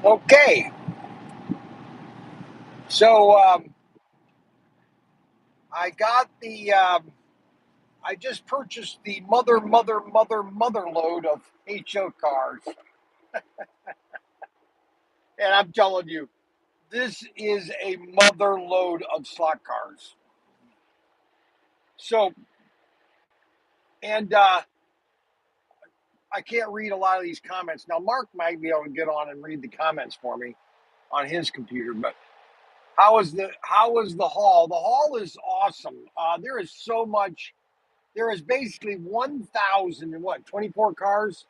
Okay, so I got I just purchased the mother load of HO cars, and I'm telling you, this is a mother load of slot cars. So, and I can't read a lot of these comments now. Mark might be able to get on and read the comments for me on his computer, but how was the haul? The haul is awesome. There is so much. There is basically 1,000 and what 24 cars.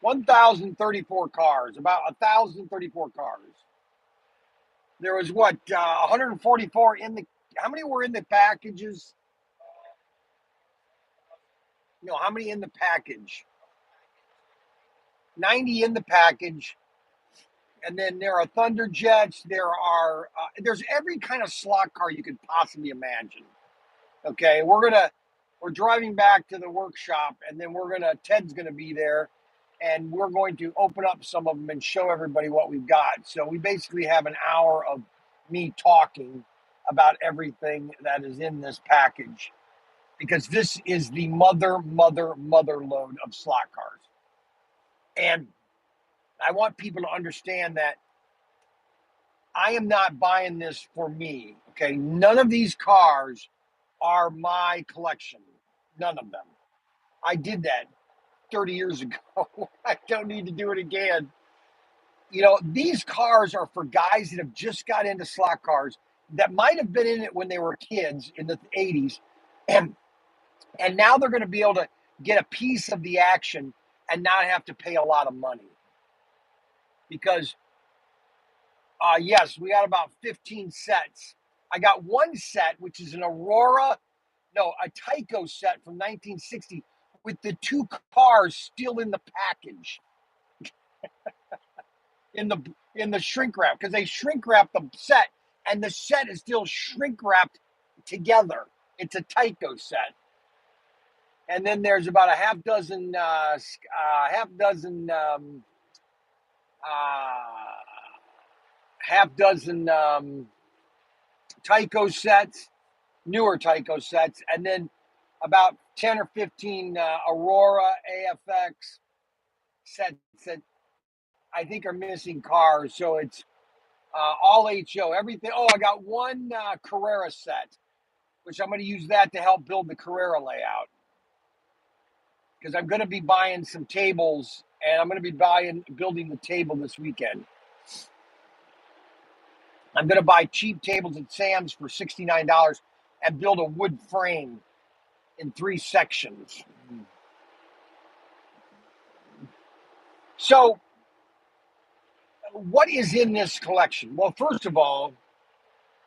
1,034 cars, about 1,034 cars. There was what 144 in the. How many were in the packages? No, how many in the package? 90 in the package, and then there are Thunder Jets. There's every kind of slot car you could possibly imagine. Okay, we're driving back to the workshop, and then Ted's gonna be there, and we're going to open up some of them and show everybody what we've got. So we basically have an hour of me talking about everything that is in this package because this is the mother load of slot cars. And I want people to understand that I am not buying this for me. Okay. None of these cars are my collection. None of them. I did that 30 years ago. I don't need to do it again. These cars are for guys that have just got into slot cars that might have been in it when they were kids in the 80s. And, and now they're going to be able to get a piece of the action and not have to pay a lot of money. Because, yes, we got about 15 sets. I got one set, which is an a Tyco set from 1960 with the two cars still in the package. In the shrink wrap because they shrink wrap the set and the set is still shrink wrapped together. It's a Tyco set, and then there's about a half dozen Tyco sets, newer Tyco sets, and then about 10 or 15 Aurora AFX sets that I think are missing cars. So it's all HO, everything. Oh, I got one Carrera set, which I'm going to use that to help build the Carrera layout because I'm going to be buying some tables and I'm going to be building the table this weekend. I'm going to buy cheap tables at Sam's for $69 and build a wood frame in 3 sections. So, what is in this collection? Well, first of all,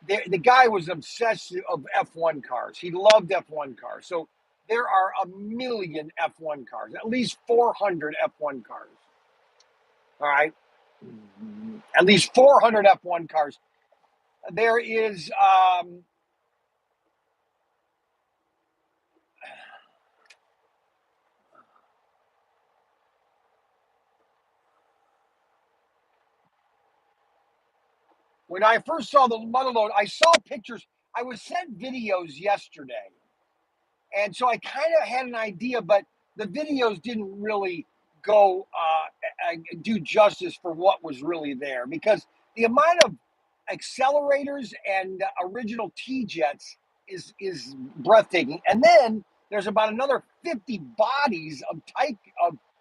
the guy was obsessed of F1 cars. He loved F1 cars. So there are a million F1 cars, at least 400 F1 cars. All right. At least 400 F1 cars. There is, when I first saw the mother load, I saw pictures. I was sent videos yesterday. And so I kind of had an idea, but the videos didn't really do justice for what was really there because the amount of accelerators and original T-jets is breathtaking. And then there's about another 50 bodies of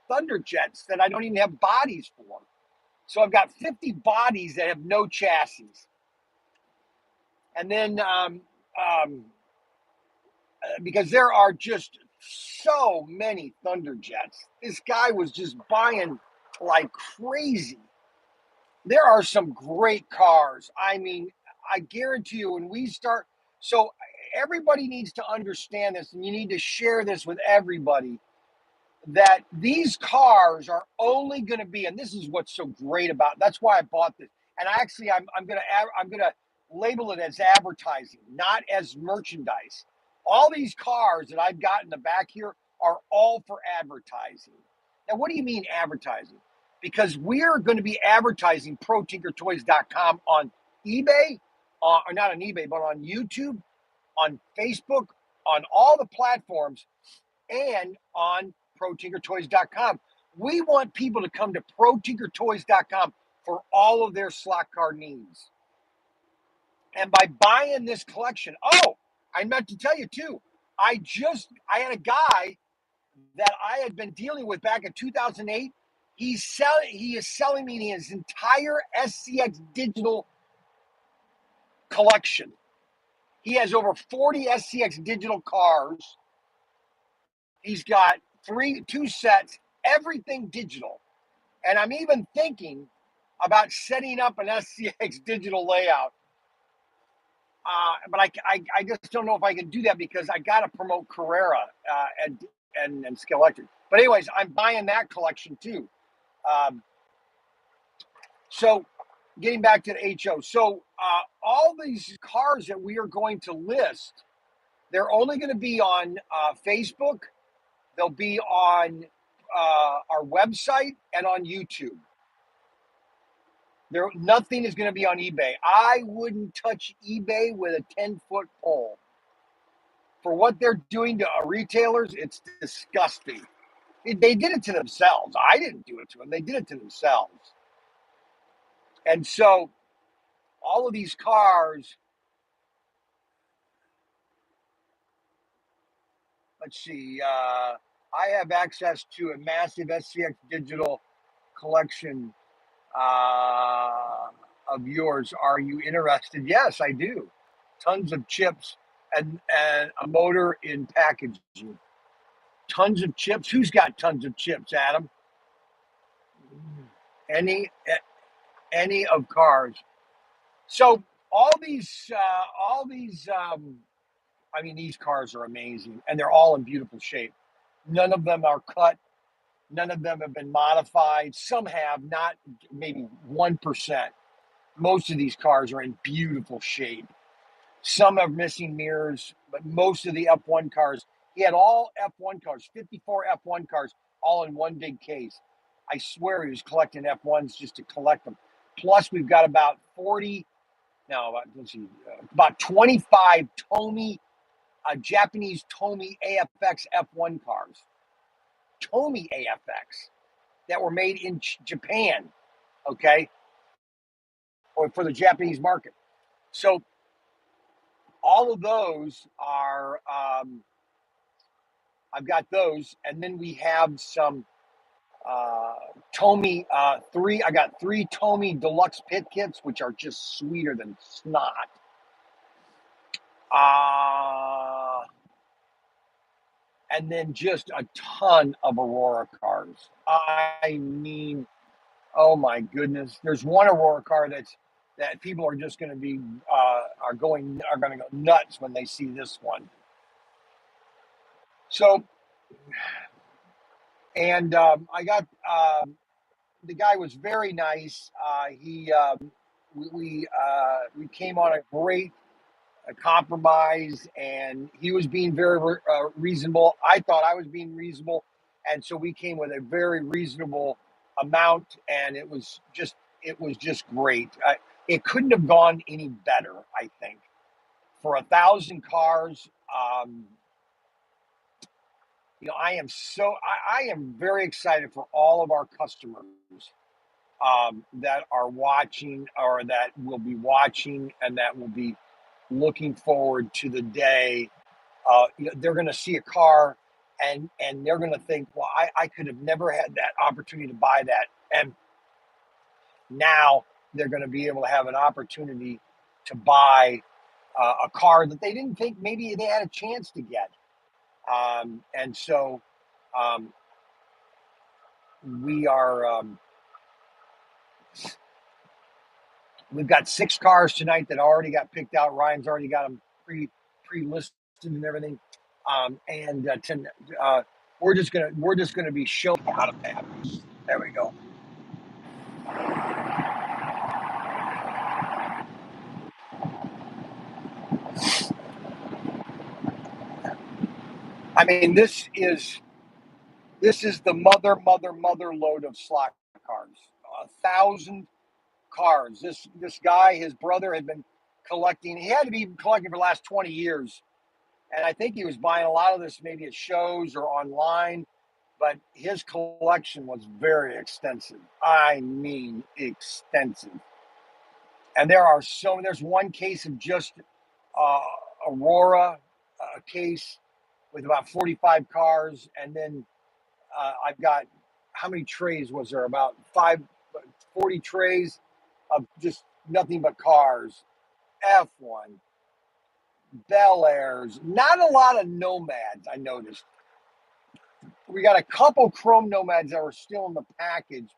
Thunder jets that I don't even have bodies for. So I've got 50 bodies that have no chassis. And then because there are just so many Thunder jets. This guy was just buying like crazy. There are some great cars. I mean, I guarantee you when we start, so everybody needs to understand this and you need to share this with everybody that these cars are only going to be, and this is what's so great about, that's why I bought this. And actually I'm going to label it as advertising, not as merchandise. All these cars that I've got in the back here are all for advertising. Now, what do you mean advertising? because we're going to be advertising ProTinkerToys.com on eBay, or not on eBay, but on YouTube, on Facebook, on all the platforms, and on ProTinkerToys.com. We want people to come to ProTinkerToys.com for all of their slot car needs. And by buying this collection, I meant to tell you too, I had a guy that I had been dealing with back in 2008. He is selling me his entire SCX digital collection. He has over 40 SCX digital cars. He's got two sets, everything digital. And I'm even thinking about setting up an SCX digital layout. But I just don't know if I can do that because I got to promote Carrera and Scale Electric. But anyways, I'm buying that collection too. So getting back to the HO. So all these cars that we are going to list, they're only going to be on Facebook. They'll be on our website and on YouTube. Nothing is going to be on eBay. I wouldn't touch eBay with a 10-foot pole. For what they're doing to retailers, it's disgusting. They did it to themselves. I didn't do it to them. They did it to themselves. And so all of these cars, let's see, I have access to a massive SCX digital collection of yours. Are you interested? Yes, I do. Tons of chips and a motor in packaging. Tons of chips. Who's got tons of chips, Adam? Any of cars. So all these, I mean, these cars are amazing, and they're all in beautiful shape. None of them are cut. None of them have been modified. Some have, not maybe 1%. Most of these cars are in beautiful shape. Some are missing mirrors, but most of the F1 cars, he had all F1 cars, 54 F1 cars, all in one big case. I swear he was collecting F1s just to collect them. Plus, we've got about 25 Tomy, Japanese Tomy AFX F1 cars. Tomy AFX that were made in Japan, okay, or for the Japanese market. So all of those are, I've got those, and then we have some Tomy three. I got 3 Tomy Deluxe pit kits, which are just sweeter than snot. And then just a ton of Aurora cars. I mean, oh my goodness! There's one Aurora car that people are just going to be are going to go nuts when they see this one. So, and I got the guy was very nice. We came on a great compromise, and he was being very reasonable. I thought I was being reasonable, and so we came with a very reasonable amount, and it was just great. It couldn't have gone any better, I think, for 1,000 cars. I am very excited for all of our customers that are watching, or that will be watching, and that will be looking forward to the day they're going to see a car, and they're going to think, well, I could have never had that opportunity to buy that. And now they're going to be able to have an opportunity to buy a car that they didn't think maybe they had a chance to get. And so we are, we've got 6 cars tonight that already got picked out. Ryan's already got them pre-listed and everything. We're just gonna be showing how to map. There we go. I mean, this is the mother load of slot cars. 1,000 cars. This guy, his brother, had been collecting. He had to be collecting for the last 20 years, and I think he was buying a lot of this maybe at shows or online. But his collection was very extensive. I mean, extensive. And there's one case of just uh, Aurora, a case with about 45 cars, and then I've got, how many trays was there? About 40 trays of just nothing but cars. F1, Bel Airs, not a lot of Nomads. I noticed we got a couple Chrome Nomads that were still in the package,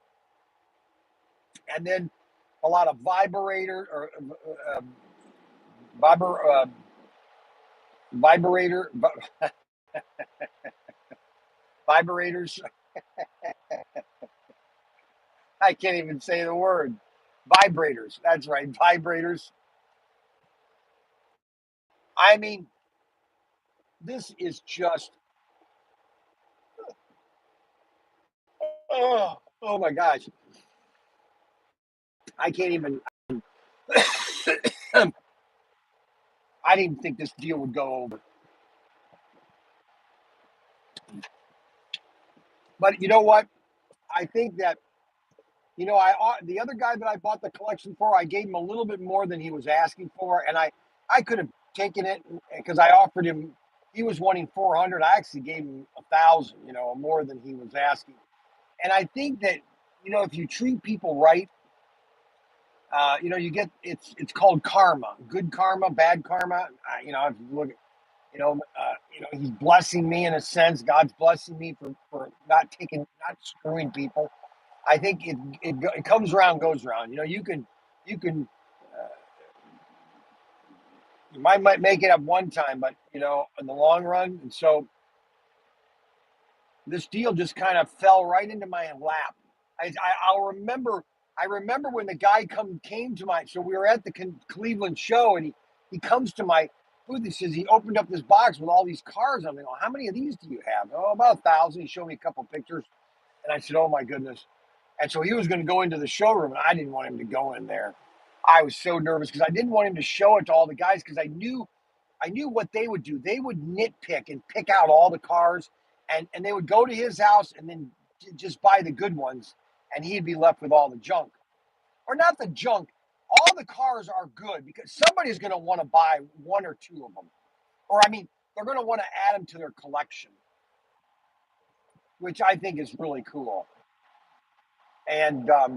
and then a lot of vibrator or vibra, vibrator vibrators. I can't even say the word. Vibrators. That's right, vibrators. I mean, this is just, oh my gosh. I can't even. I didn't even think this deal would go over. But you know what? I think that, the other guy that I bought the collection for, I gave him a little bit more than he was asking for, and I could have taken it because I offered him. He was wanting 400. I actually gave him 1,000. More than he was asking. And I think that, if you treat people right, you get, it's called karma, good karma, bad karma. If you look, he's blessing me in a sense. God's blessing me for not screwing people. I think it comes around, goes around. You can you might make it up one time, but in the long run. And so this deal just kind of fell right into my lap. I'll remember. I remember when the guy came to my. So we were at the Cleveland show, and he comes to my booth. He says he opened up this box with all these cars. I'm like, oh, how many of these do you have? Oh, about 1,000. He showed me a couple pictures, and I said, oh my goodness. And so he was going to go into the showroom, and I didn't want him to go in there. I was so nervous because I didn't want him to show it to all the guys because I knew what they would do. They would nitpick and pick out all the cars, and they would go to his house and then just buy the good ones, and he'd be left with all the junk. Or not the junk. All the cars are good because somebody's going to want to buy one or two of them. Or, I mean, they're going to want to add them to their collection, which I think is really cool. And are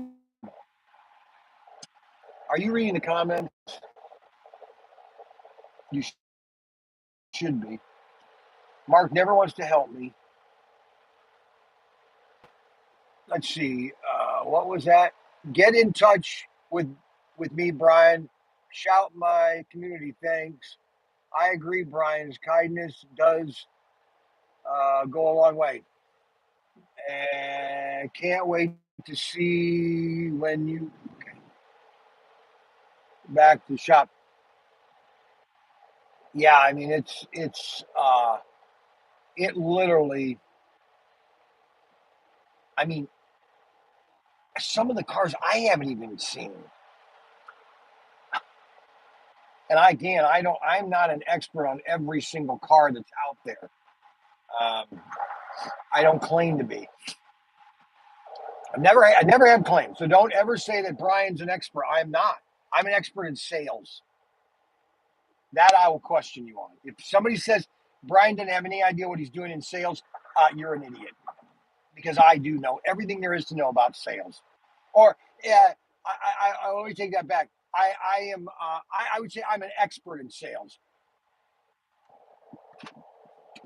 you reading the comments? You should be. Mark never wants to help me. Let's see. What was that? Get in touch with me, Brian. Shout my community thanks. I agree, Brian's kindness does go a long way. And can't wait to see when you back to shop. Yeah, I mean it literally. I mean, some of the cars I haven't even seen. And I'm not an expert on every single car that's out there. Um, I don't claim to be. I never have claimed. So don't ever say that Brian's an expert. I'm not. I'm an expert in sales. That I will question you on. If somebody says Brian didn't have any idea what he's doing in sales, you're an idiot. Because I do know everything there is to know about sales. Or I always take that back. I would say I'm an expert in sales.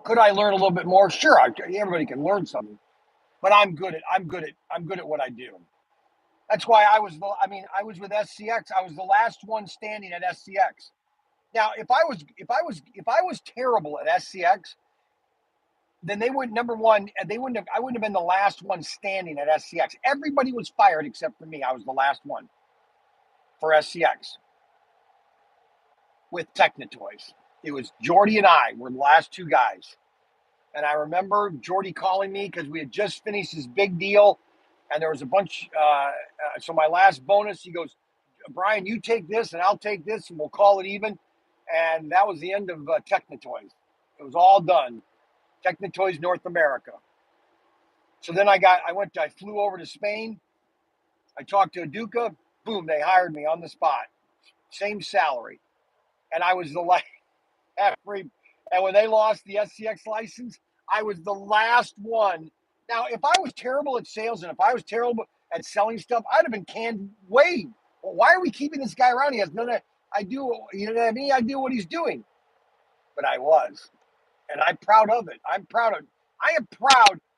Could I learn a little bit more? Sure, everybody can learn something, but I'm good at what I do. That's why I was with SCX. I was the last one standing at SCX. Now, if I was terrible at SCX, then they would number one, I wouldn't have been the last one standing at SCX. Everybody was fired except for me. I was the last one for SCX with Technitoys. It was Jordy and I were the last two guys. And I remember Jordy calling me because we had just finished this big deal and there was a bunch. So my last bonus, he goes, Brian, you take this and I'll take this, and we'll call it even. And that was the end of Technotoys. It was all done. Technotoys North America. So then I flew over to Spain. I talked to Aduca. Boom, they hired me on the spot. Same salary. And I was the last. And when they lost the SCX license, I was the last one. Now, if I was terrible at sales and if I was terrible at selling stuff, I'd have been canned way. Well, why are we keeping this guy around? He has none of I do, you know what I mean? I do what he's doing. But I was. And I'm proud of it. I am proud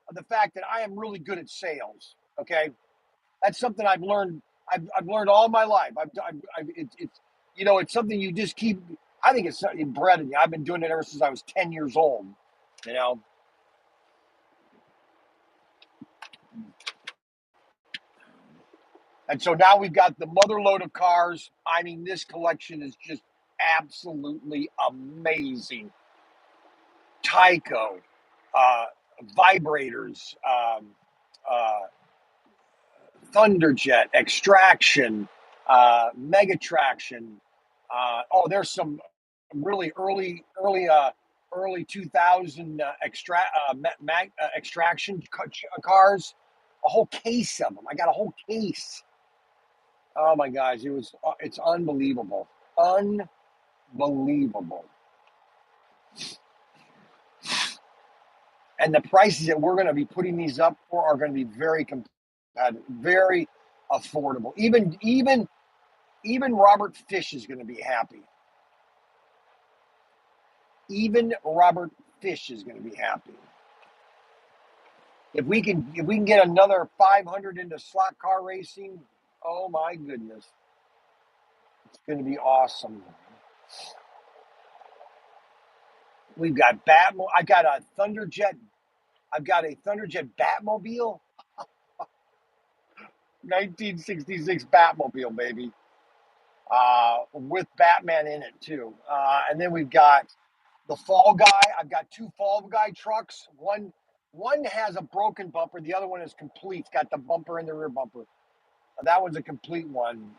of the fact that I am really good at sales. Okay. That's something I've learned. I've learned all my life. It's it's something you just keep. I think it's bred in you. I've been doing it ever since I was 10 years old. You know, and so now we've got the mother load of cars. I mean, this collection is just absolutely amazing. Tyco, uh, vibrators, uh, Thunderjet, Extraction, Mega Traction. There's some really early 2000 extraction cars. A whole case of them. I got a whole case. Oh my gosh, it's unbelievable, unbelievable. And the prices that we're going to be putting these up for are going to be very competitive, very affordable. Even Robert Fish is going to be happy. Even Robert Fish is going to be happy. If we can get another 500 into slot car racing, oh my goodness, it's going to be awesome. We've got Batmo. I got a Thunderjet. I've got a Thunderjet Batmobile, 1966 Batmobile, baby, with Batman in it too. And then we've got the Fall Guy. I've got two Fall Guy trucks. One has a broken bumper. The other one is complete. It's got the bumper and the rear bumper. That one's a complete one.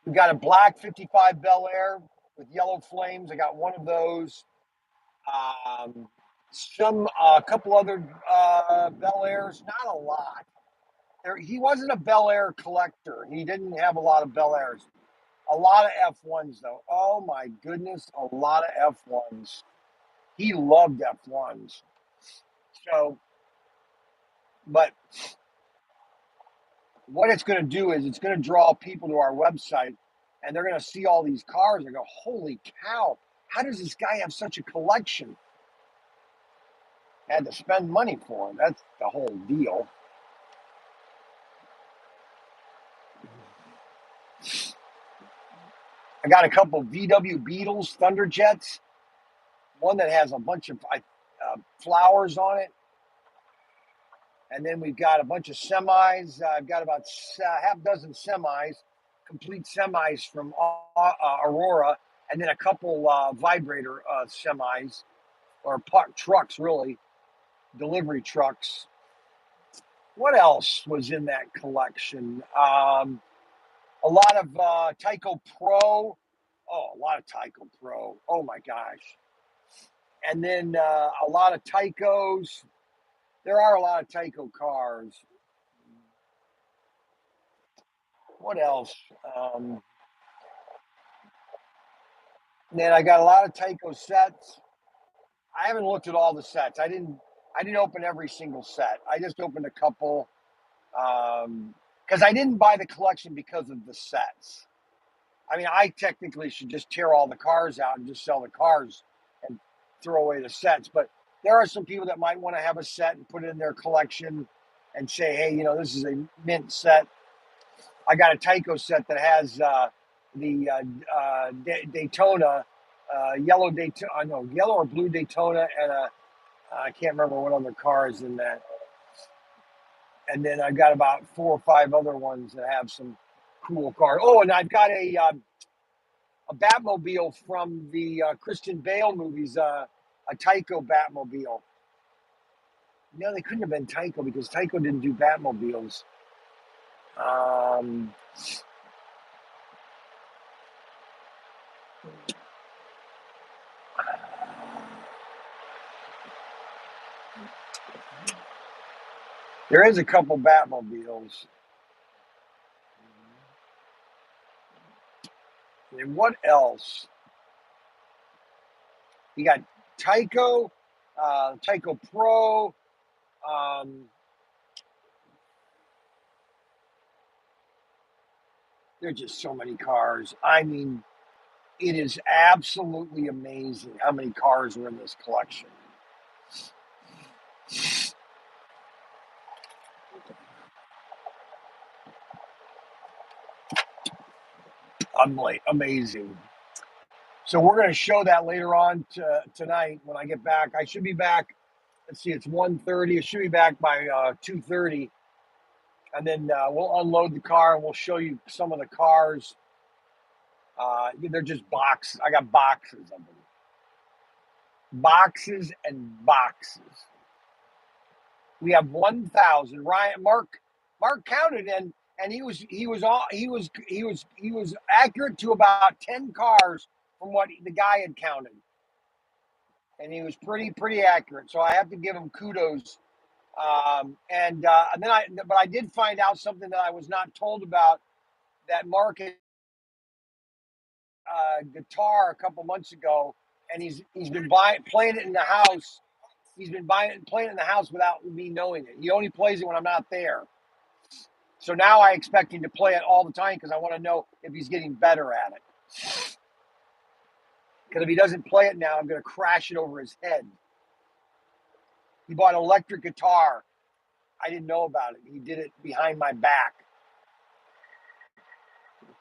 We've got a black 55 Bel Air with yellow flames. I got one of those. A couple other Bel Airs. Not a lot. He wasn't a Bel Air collector. He didn't have a lot of Bel Airs. A lot of F1s though. Oh my goodness, a lot of F1s. He loved F1s. So, but what it's going to do is it's going to draw people to our website, and they're going to see all these cars and go, "Holy cow! How does this guy have such a collection?" Had to spend money for it. That's the whole deal. I got a couple VW Beetles Thunderjets. One that has a bunch of flowers on it. And then we've got a bunch of semis. I've got about half dozen semis, complete semis from Aurora, and then a couple vibrator semis, or trucks, really, delivery trucks. What else was in that collection? A lot of Tyco Pro. Oh, a lot of Tyco Pro. Oh, my gosh. And then a lot of Tycos. There are a lot of Tyco cars. What else? Then I got a lot of Tyco sets. I haven't looked at all the sets. I didn't open every single set. I just opened a couple because I didn't buy the collection because of the sets. I mean, I technically should just tear all the cars out and just sell the cars and throw away the sets. But there are some people that might want to have a set and put it in their collection and say, hey, this is a mint set. I got a Tyco set that has the Daytona, yellow or blue Daytona, and I can't remember what other car is in that. And then I've got about 4 or 5 other ones that have some cool cars. Oh, and I've got a Batmobile from the Christian Bale movies, a Tyco Batmobile. No, they couldn't have been Tyco because Tyco didn't do Batmobiles. Um, there is a couple Batmobiles. And what else? You got Tyco, Tyco Pro. Um, there's just so many cars. I mean, it is absolutely amazing how many cars are in this collection. Amazing. So we're going to show that later on tonight when I get back. I should be back. Let's see, it's 1:30. It should be back by 2:30, and then we'll unload the car and we'll show you some of the cars. They're just boxes. I got boxes of them, boxes and boxes. We have 1,000. Mark counted, and he was accurate to about 10 cars from what the guy had counted, and he was pretty accurate. So I have to give him kudos. But I did find out something that I was not told about, that Mark had guitar a couple months ago, and he's been playing it in the house. He's been playing it in the house without me knowing it. He only plays it when I'm not there. So now I expect him to play it all the time because I want to know if he's getting better at it. Because if he doesn't play it now, I'm going to crash it over his head. He bought an electric guitar. I didn't know about it. He did it behind my back.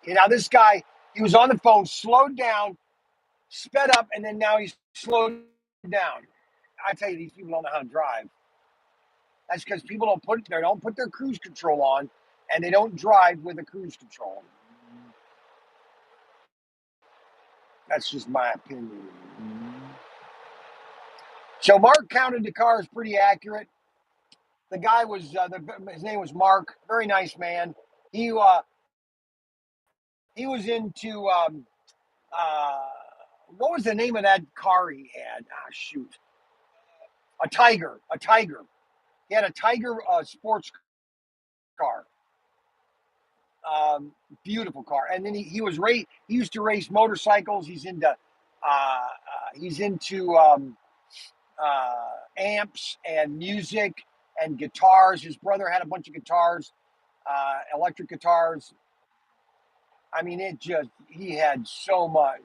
Okay, now this guy, he was on the phone, slowed down, sped up, and then now he's slowed down. I tell you, these people don't know how to drive. That's because people don't put their cruise control on, and they don't drive with a cruise control. That's just my opinion. So Mark counted the cars pretty accurate. The guy was his name was Mark, very nice man. He was into what was the name of that car he had? Ah, shoot, a Tiger. He had a Tiger sports car. Beautiful car. And then he used to race motorcycles. He's into amps and music and guitars. His brother had a bunch of guitars, electric guitars. I mean, he had so much.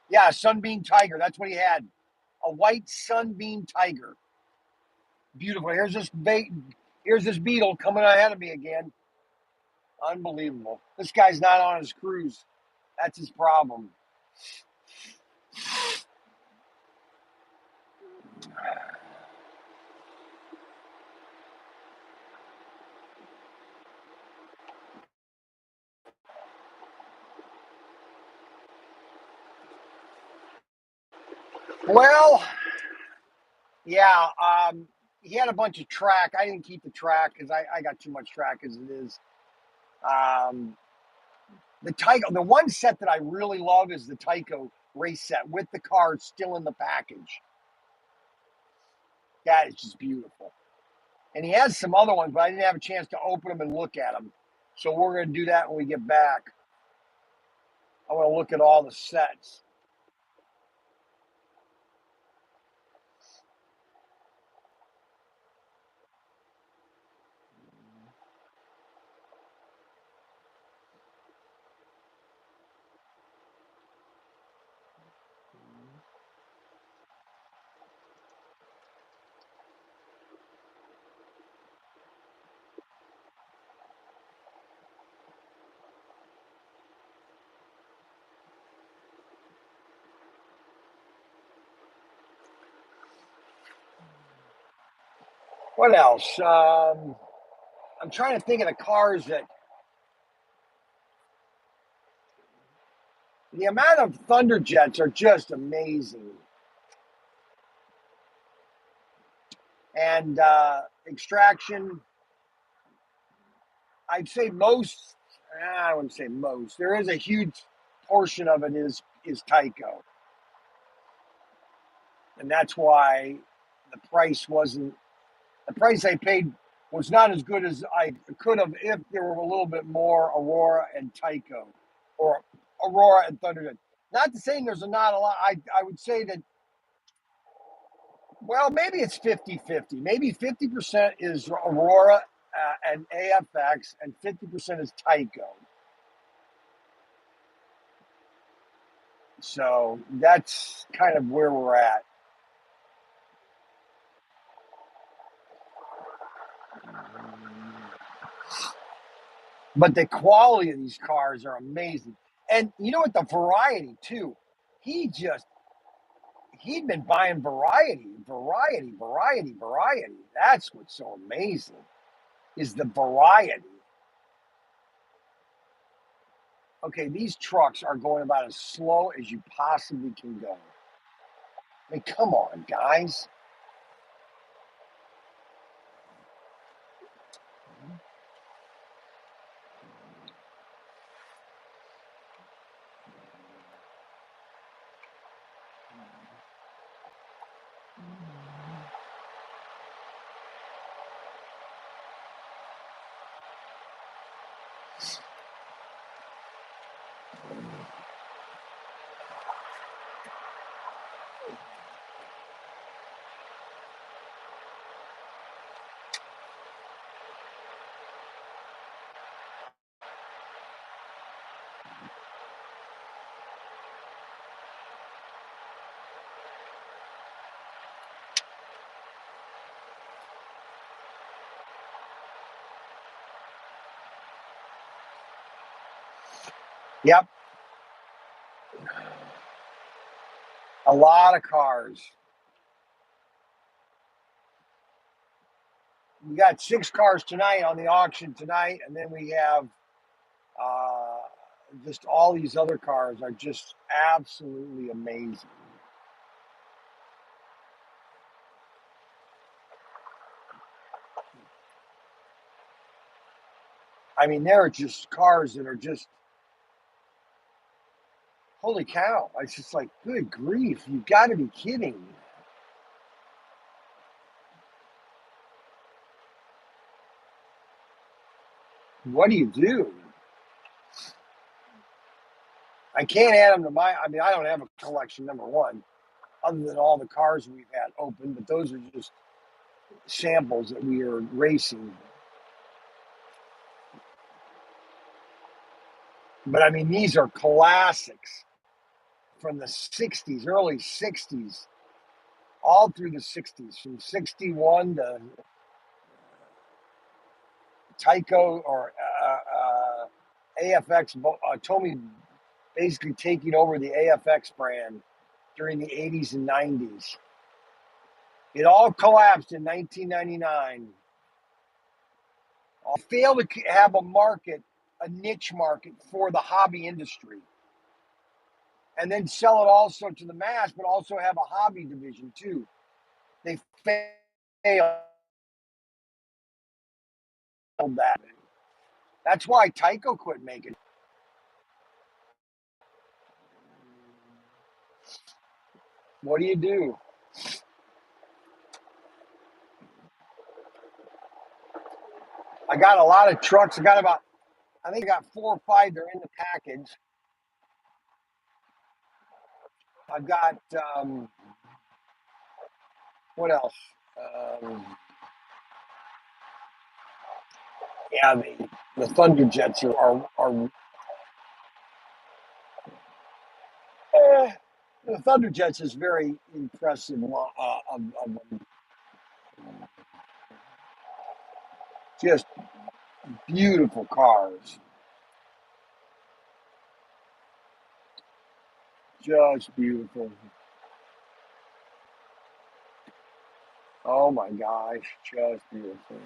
Yeah, Sunbeam Tiger. That's what he had. A white Sunbeam Tiger. Beautiful. Here's this Beetle coming ahead of me again. Unbelievable. This guy's not on his cruise. That's his problem. Well, yeah, he had a bunch of track. I didn't keep the track because I got too much track as it is. Um, the Tyco, the one set that I really love is the Tyco race set with the card still in the package. That is just beautiful. And he has some other ones, but I didn't have a chance to open them and look at them. So we're going to do that when we get back. I want to look at all the sets. What else? I'm trying to think of the cars that the amount of Thunderjets are just amazing. And extraction, I'd say most, I wouldn't say most, there is a huge portion of it is Tyco. And that's why the price wasn't, the price I paid was not as good as I could have if there were a little bit more Aurora and Tyco, or Aurora and Thunderjet. Not to say there's not a lot. I would say that, well, maybe it's 50-50. Maybe 50% is Aurora and AFX, and 50% is Tyco. So that's kind of where we're at. But the quality of these cars are amazing. And you know what? The variety, too. He just, he'd been buying variety. That's what's so amazing, is the variety. Okay, these trucks are going about as slow as you possibly can go. I mean, come on, guys. Yep, a lot of cars. We got 6 cars tonight on the auction tonight, and then we have uh, just all these other cars are just absolutely amazing. I mean, there are just cars that are just holy cow! It's just like, good grief, you've got to be kidding. What do you do? I can't add them to my. I mean, I don't have a collection. Number one, other than all the cars we've had open, but those are just samples that we are racing. But I mean, these are classics from the 60s, early 60s, all through the 60s, from 61 to Tyco or AFX. Tomy basically taking over the AFX brand during the 80s and 90s. It all collapsed in 1999. Failed to have a market, a niche market for the hobby industry, and then sell it also to the mass, but also have a hobby division too. They failed that. That's why Tyco quit making. What do you do? I got a lot of trucks. I got about, I think I got 4 or 5. They're in the package. I've got what else? Um, yeah, the Thunderjets are eh, the Thunderjets is very impressive. Of just beautiful cars, just beautiful. Oh my gosh, just beautiful.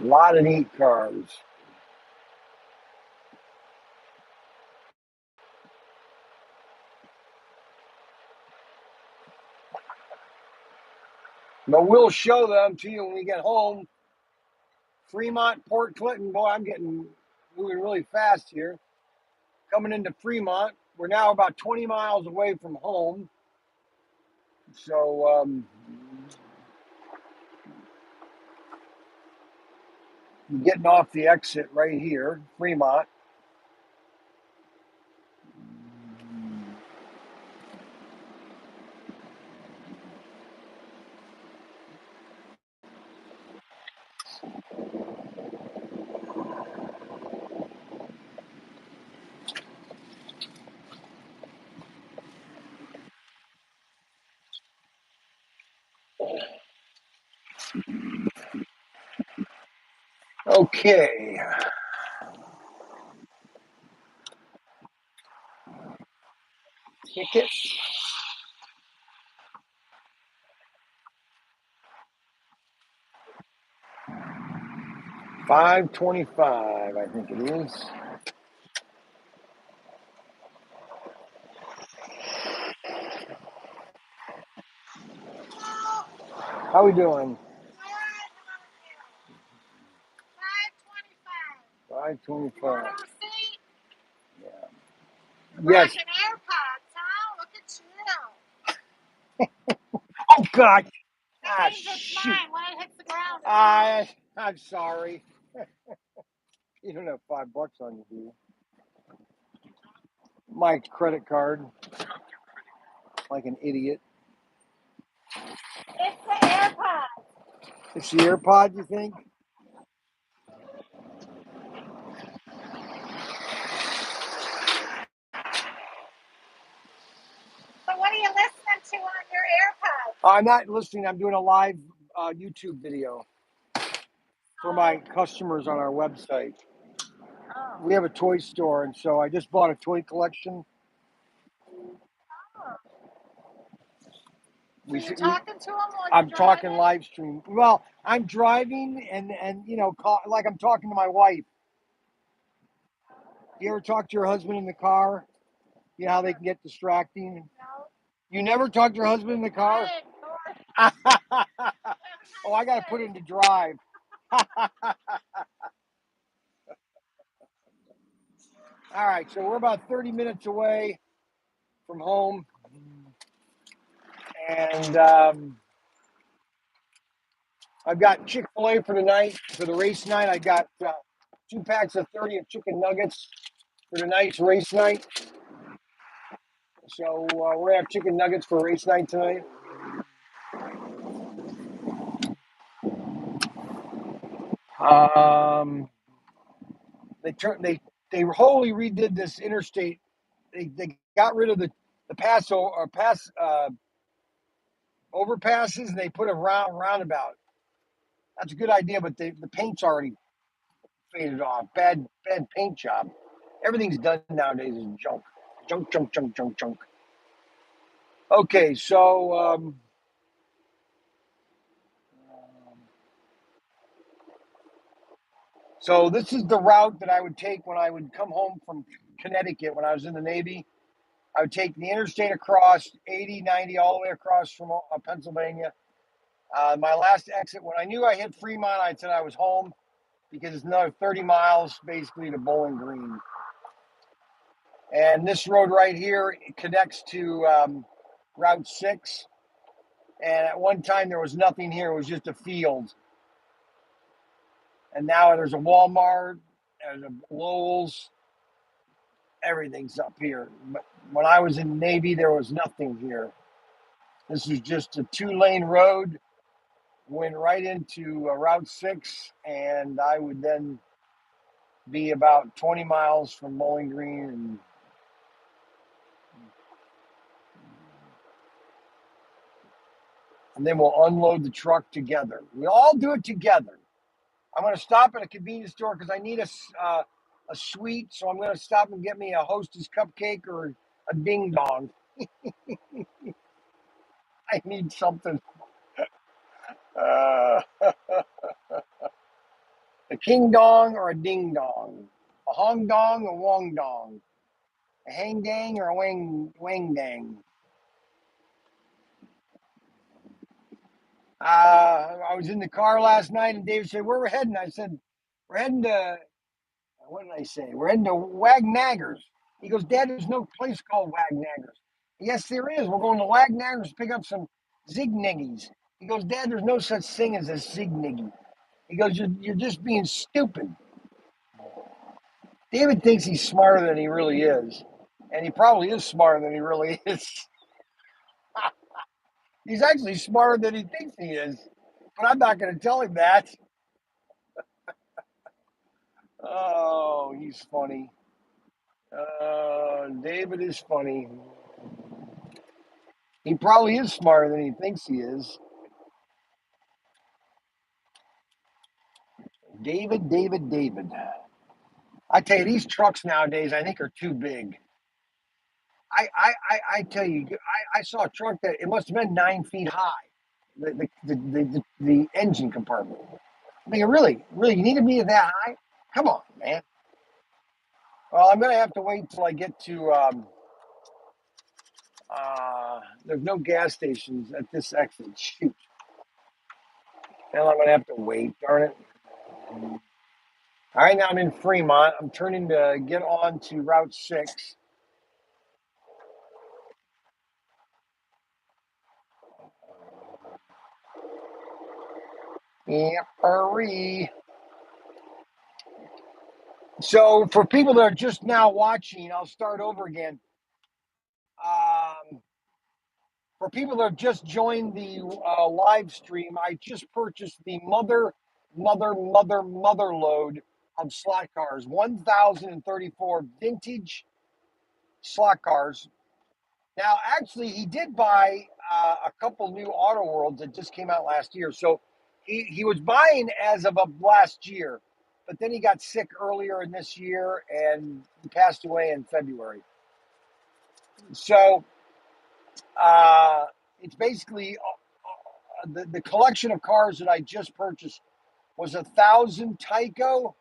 A lot of neat cars. But we'll show them to you when we get home. Fremont, Port Clinton. Boy, I'm getting moving really fast here. Coming into Fremont. We're now about 20 miles away from home. So getting off the exit right here, Fremont. Okay. Ticket 525, I think it is. How we doing? 525. Yeah. Yes. AirPods, huh? Look at you. Oh God. Ah, shoot. When it hits the ground. I'm sorry. You don't have $5 on you, do you? My credit card, like an idiot. It's the AirPods. It's the AirPod, you think? So what are you listening to on your AirPods? I'm not listening. I'm doing a live YouTube video for my customers on our website. Oh. We have a toy store, and so I just bought a toy collection. Oh. So you're talking to them while I'm talking live stream. Well, I'm driving and you know, like I'm talking to my wife. You ever talk to your husband in the car? You know how they can get distracting? No. You never talk to your husband in the car? Oh, I got to put it into drive. All right, so we're about 30 minutes away from home. And I've got Chick-fil-A for tonight, for the race night. I got 2 packs of 30 of chicken nuggets for tonight's race night. So we're going to have chicken nuggets for race night tonight. They wholly redid this interstate. They got rid of the pass overpasses and they put a roundabout. That's a good idea, but the paint's already faded off. Bad paint job. Everything's done nowadays is junk. Junk. Okay, so this is the route that I would take when I would come home from Connecticut when I was in the Navy. I would take the interstate across 80, 90, all the way across from Pennsylvania. My last exit, when I knew I hit Fremont, I said I was home because it's another 30 miles basically to Bowling Green. And this road right here connects to Route 6. And at one time, there was nothing here. It was just a field. And now there's a Walmart, there's a Lowe's, everything's up here. But when I was in the Navy, there was nothing here. This is just a 2-lane road, went right into Route 6, and I would then be about 20 miles from Bowling Green. And then we'll unload the truck together. We all do it together. I'm going to stop at a convenience store because I need a sweet, so I'm going to stop and get me a Hostess cupcake or a ding dong. I need something. A king dong or a ding dong? A hong dong or wong dong? A hang dang or a wang dang? I was in the car last night and David said, "Where we're heading?" I said, "We're heading to," what did I say? "We're heading to Wagnaggers." He goes, "Dad, there's no place called Wagnaggers." Yes, there is. We're going to Wagnaggers to pick up some zigniggies. He goes, "Dad, there's no such thing as a zigniggy." He goes, "You're just being stupid." David thinks he's smarter than he really is. And he probably is smarter than he really is. He's actually smarter than he thinks he is. But I'm not going to tell him that. Oh, he's funny. David is funny. He probably is smarter than he thinks he is. David. I tell you, these trucks nowadays, I think, are too big. I tell you, I saw a truck that it must have been 9 feet high. The engine compartment. I mean, really, you need to be that high? Come on, man. Well, I'm gonna have to wait until I get to. There's no gas stations at this exit. Shoot. Now I'm gonna have to wait. Darn it. All right, now I'm in Fremont. I'm turning to get on to Route 6. Yep, hurry. So for people that are just now watching, I'll start over again. Um, for people that have just joined the live stream, I just purchased the mother load of slot cars, 1,034 vintage slot cars. Now, actually, he did buy a couple new Auto Worlds that just came out last year. So he was buying as of last year, but then he got sick earlier in this year and he passed away in February. So uh, it's basically the collection of cars that I just purchased was 1,000 Tyco,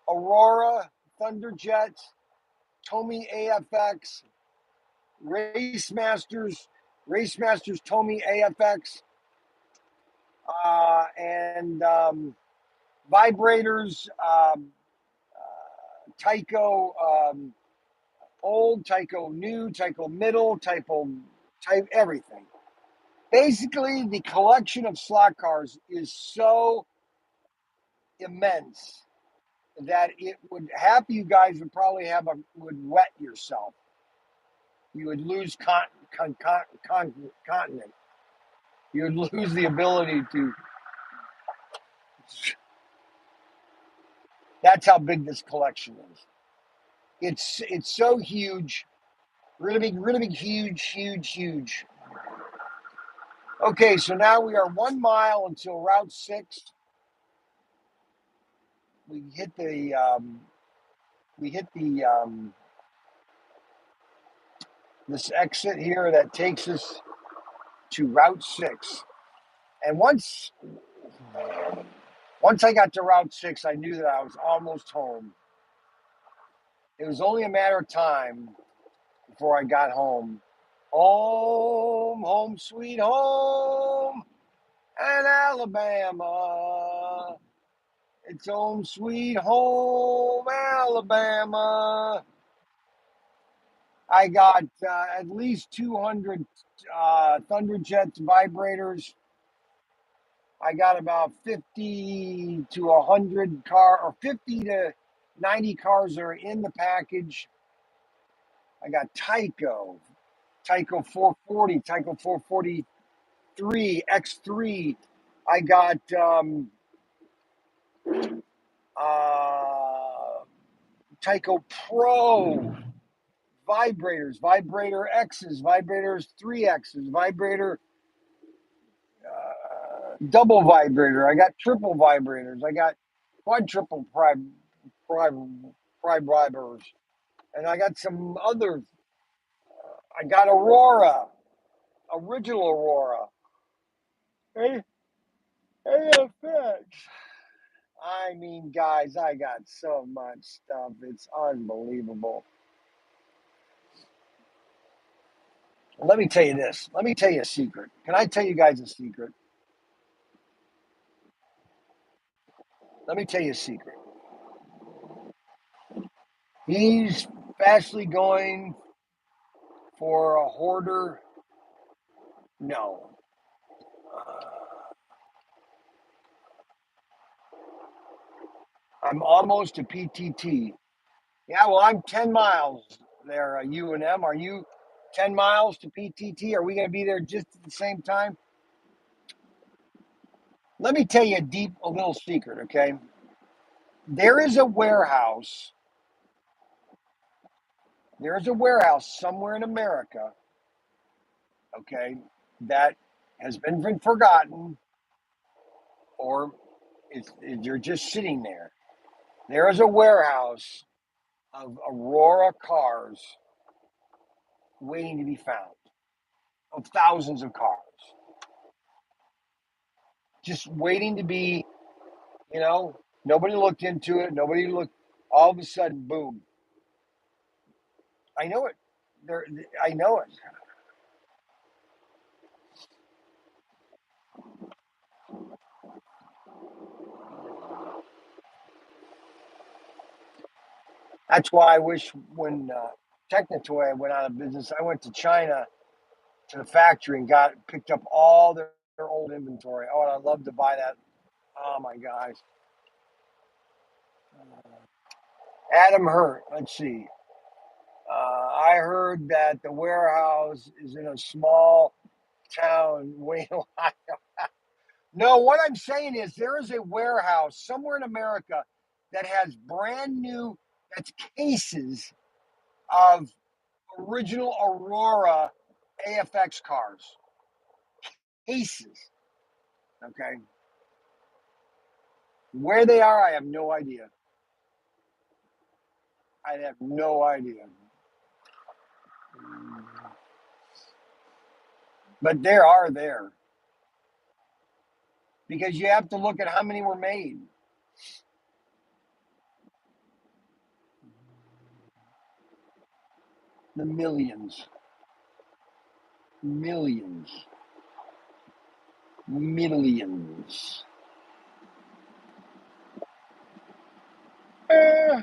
Aurora, Thunderjets, Tomy AFX, Race Masters, Tomy AFX, and vibrators, Tyco, old, Tyco new, Tyco middle, type everything. Basically, the collection of slot cars is so immense that it would half you guys would probably would wet yourself. You would lose continent. You would lose the ability to. That's how big this collection is. It's so huge, really big, huge. Okay, so now we are 1 mile until Route 6. We hit the this exit here that takes us to Route 6. And once I got to Route 6, I knew that I was almost home. It was only a matter of time before I got home. Home, sweet home, and Alabama. It's home, sweet home, Alabama. I got at least 200 Thunderjets vibrators. I got about 50 to 100 or 50 to 90 cars that are in the package. I got Tyco 440, Tyco 443, X3. I got uh, Tyco Pro vibrators, vibrator X's, vibrators 3X's, vibrator double vibrator. I got triple vibrators. I got quadruple vibrators. And I got some other. I got Aurora, original Aurora. AFX. I mean, guys, I got so much stuff. It's unbelievable. Let me tell you this. Let me tell you a secret. Can I tell you guys a secret? Let me tell you a secret. He's fastly going for a hoarder. No. I'm almost a PTT. Yeah, well, I'm 10 miles there, UNM. Are you 10 miles to PTT? Are we going to be there just at the same time? Let me tell you a little secret, okay? There is a warehouse. There is a warehouse somewhere in America, okay, that has been forgotten or you're just sitting there. There is a warehouse of Aurora cars waiting to be found, of thousands of cars, just waiting to be, nobody looked into it. Nobody looked. All of a sudden, boom. I know it. There, I know it. That's why I wish when Technotoy went out of business, I went to China to the factory and picked up all their old inventory. Oh, and I'd love to buy that. Oh my gosh. Adam Hurt. Let's see. I heard that the warehouse is in a small town, Wayne, Ohio. No, what I'm saying is there is a warehouse somewhere in America that has brand new, that's cases of original Aurora AFX cars. Cases. Okay. Where they are, I have no idea. I have no idea. But there are there because you have to look at how many were made. The millions, millions, millions. Uh,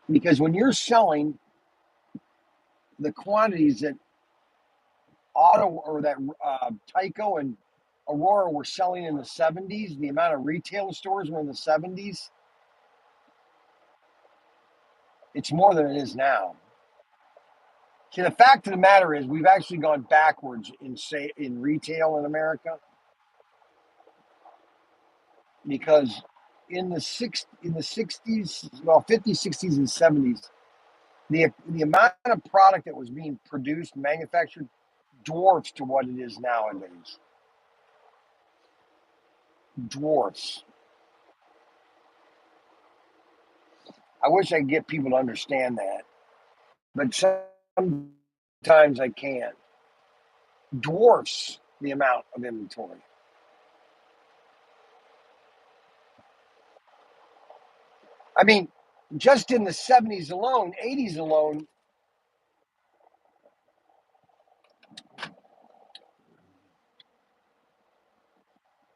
because when you're selling the quantities that Auto or that Tyco and Aurora were selling in the 70s, the amount of retail stores were in the 70s, it's more than it is now. See, the fact of the matter is, we've actually gone backwards in retail in America because in the 60s, well, 50s, 60s, and 70s, the amount of product that was being produced, manufactured, dwarfs to what it is nowadays. Dwarfs. I wish I could get people to understand that, but sometimes I can't. Dwarfs the amount of inventory. I mean, just in the 70s alone, 80s alone,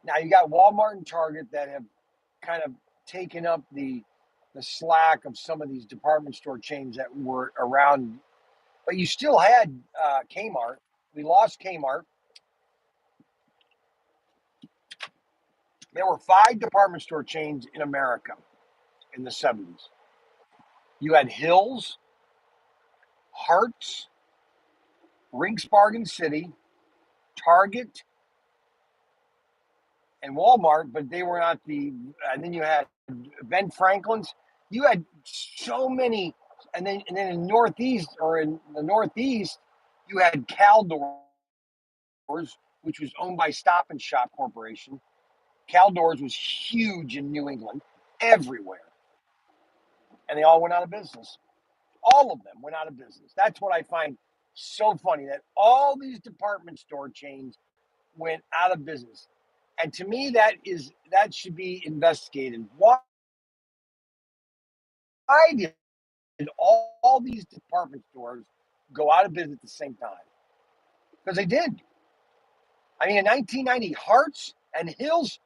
now you got Walmart and Target that have kind of taken up the slack of some of these department store chains that were around, but you still had Kmart. We lost Kmart. There were 5 department store chains in America in the 70s. You had Hills, Harts, Rinks Bargain City, Target, and Walmart, but they were not the. And then you had Ben Franklin's. You had so many, and then in Northeast or in the Northeast, you had Caldors, which was owned by Stop and Shop Corporation. Caldors was huge in New England, everywhere, and they all went out of business. All of them went out of business. That's what I find so funny that all these department store chains went out of business. And to me, that should be investigated. Why did all these department stores go out of business at the same time? Because they did. I mean, in 1990, Hearts and Hills,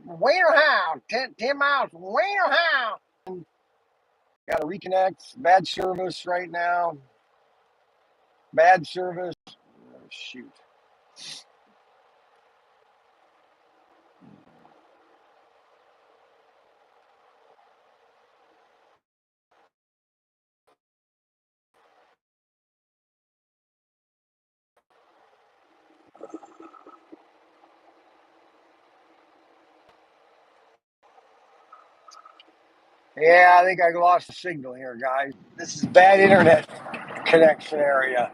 warehouse, 10 miles, warehouse. Got to reconnect. Bad service right now. Bad service. Oh, shoot. Yeah, I think I lost the signal here, guys. This is bad internet connection area.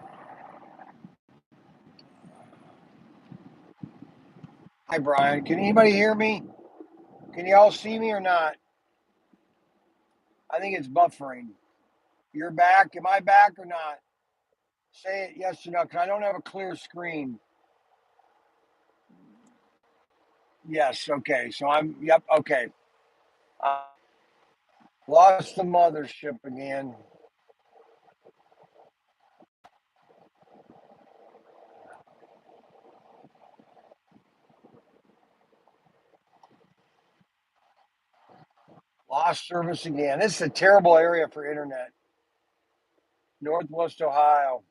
Hi, Brian. Can anybody hear me? Can you all see me or not? I think it's buffering. You're back. Am I back or not? Say it yes or no, because I don't have a clear screen. Yes. Okay. So yep. Okay. Uh, Lost the mothership again. Lost service again. This is a terrible area for internet. Northwest Ohio.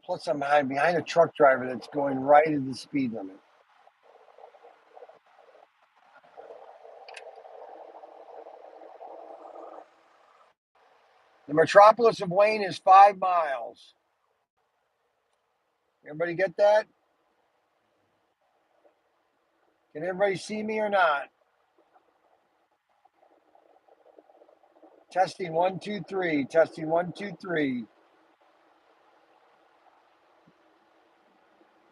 Plus, I'm behind a truck driver that's going right at the speed limit. The metropolis of Wayne is 5 miles. Everybody get that? Can everybody see me or not? Testing 1, 2, 3. Testing 1, 2, 3.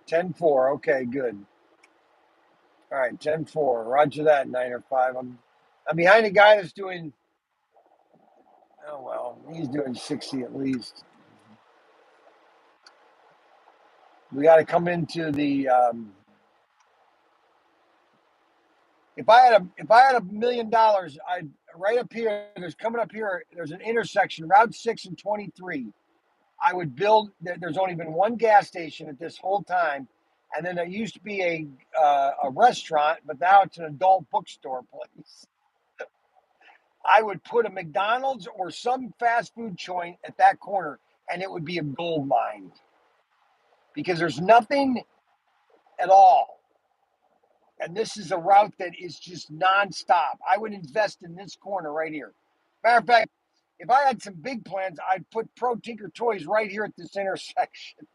10-4. Okay, good. All right, 10-4. Roger that, 9 or 5. I'm behind a guy that's doing, oh, well, he's doing 60 at least. We got to come into the, if I had $1 million, I'd right up here, there's an intersection, Route 6 and 23. I would build, there's only been one gas station at this whole time. And then there used to be a restaurant, but now it's an adult bookstore place. I would put a McDonald's or some fast food joint at that corner, and it would be a gold mine because there's nothing at all. And this is a route that is just nonstop. I would invest in this corner right here. Matter of fact, if I had some big plans, I'd put ProTinkerToys right here at this intersection.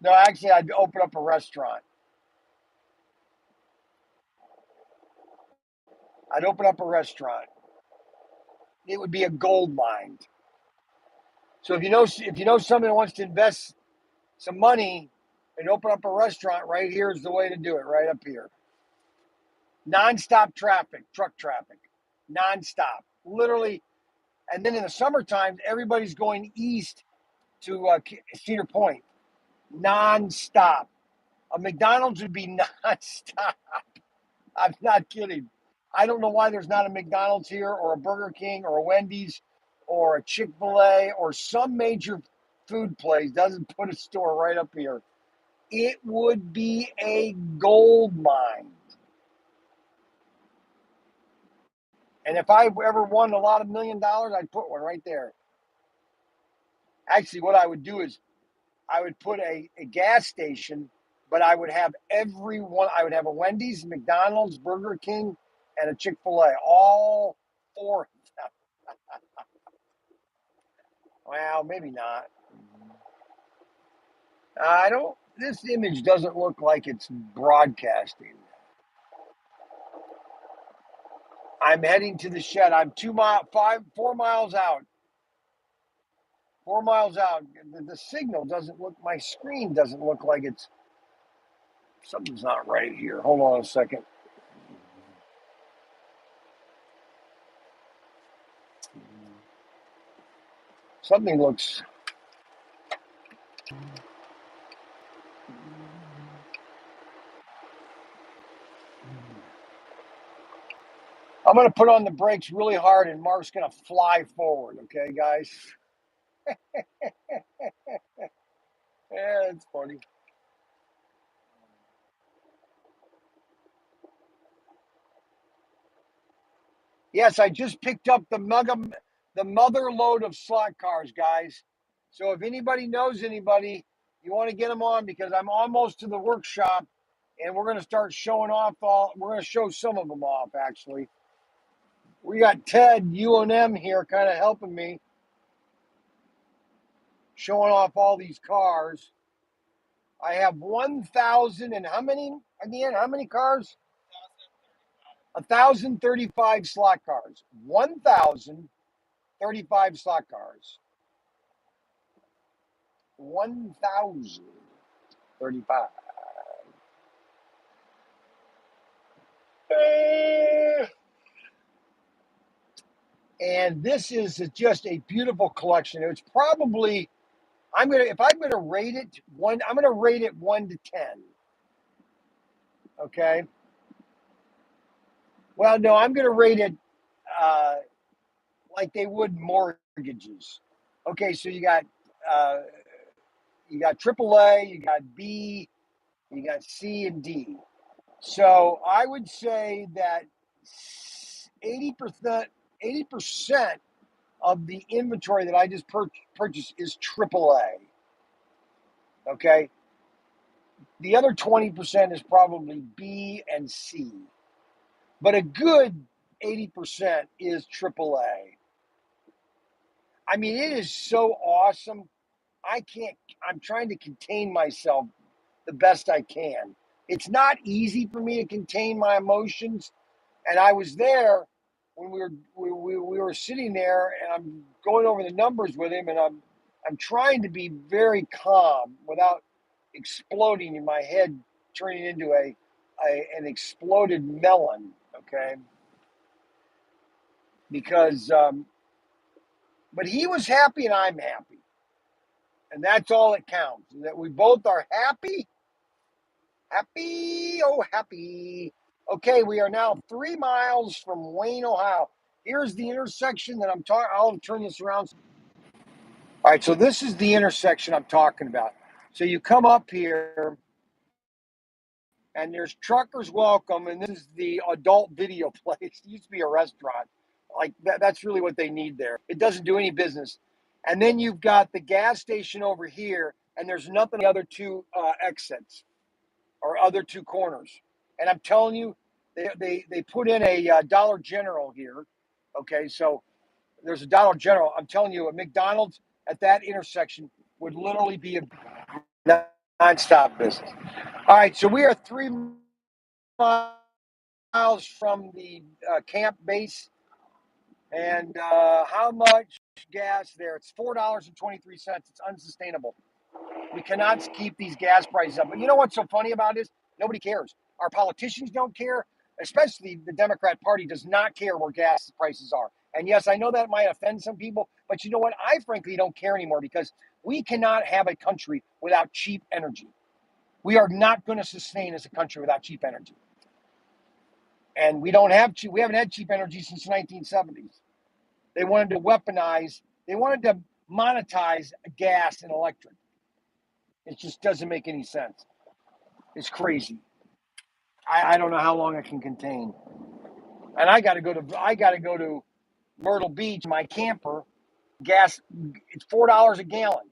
No, actually, I'd open up a restaurant. I'd open up a restaurant. It would be a gold mine. So if you know someone who wants to invest some money and open up a restaurant, right here is the way to do it. Right up here, nonstop traffic, truck traffic, nonstop, literally. And then in the summertime, everybody's going east to Cedar Point, nonstop. A McDonald's would be nonstop. I'm not kidding. I don't know why there's not a McDonald's here or a Burger King or a Wendy's or a Chick-fil-A or some major food place doesn't put a store right up here. It would be a gold mine. And if I ever won a lot of $1 million, I'd put one right there. Actually, what I would do is I would put a gas station, but I would have every one. I would have a Wendy's, McDonald's, Burger King, and a Chick-fil-A. All four of them. Well, maybe not. I don't. This image doesn't look like it's broadcasting. I'm heading to the shed. I'm 4 miles out. 4 miles out. The signal doesn't look. My screen doesn't look like it's. Something's not right here. Hold on a second. Something looks. I'm going to put on the brakes really hard, and Mark's going to fly forward. Okay, guys. Yeah, it's funny. Yes, I just picked up the mother load of slot cars, guys. So if anybody knows anybody, you want to get them on because I'm almost to the workshop, and we're going to start showing off all. We're going to show some of them off. Actually, we got Ted UNM here, kind of helping me, showing off all these cars. I have 1,000 and how many again? How many cars? 1,035 slot cars. 1,035 slot cars. 1,035. And this is just a beautiful collection. It's probably if I'm gonna rate it one, I'm gonna rate it 1 to 10. Okay. Well, no, I'm gonna rate it uh, like they would mortgages. Okay, so uh, you got AAA, you got B, you got C and D. So I would say that 80% of the inventory that I just purchased is AAA. Okay, the other 20% is probably B and C, but a good 80% is AAA. I mean, it is so awesome. I can't. I'm trying to contain myself the best I can. It's not easy for me to contain my emotions, and I was there when we were sitting there, and I'm going over the numbers with him, and I'm trying to be very calm without exploding in my head, turning into an exploded melon. Okay, because but he was happy and I'm happy, and that's all that counts. That we both are happy. Happy, oh, happy. Okay, we are now 3 miles from Wayne, Ohio. Here's the intersection that I'm talking. I'll turn this around. All right, so this is the intersection I'm talking about. So you come up here, and there's Truckers Welcome, and this is the adult video place. It used to be a restaurant. Like that's really what they need there. It doesn't do any business. And then you've got the gas station over here, and there's nothing the other two exits or other two corners. And I'm telling you, they put in a Dollar General here. Okay, so there's a Dollar General. I'm telling you, a McDonald's at that intersection would literally be a nonstop business. All right, so we are 3 miles from the camp base, and how much gas there? It's $4.23. It's unsustainable. We cannot keep these gas prices up. But you know what's so funny about this? Nobody cares. Our politicians don't care, especially the Democrat Party does not care where gas prices are. And yes, I know that might offend some people, but you know what? I frankly don't care anymore because we cannot have a country without cheap energy. We are not going to sustain as a country without cheap energy. And we haven't had cheap energy since the 1970s. They wanted to weaponize, they wanted to monetize gas and electric. It just doesn't make any sense. It's crazy. I don't know how long I can contain. And I gotta go to Myrtle Beach, my camper. Gas, it's $4 a gallon.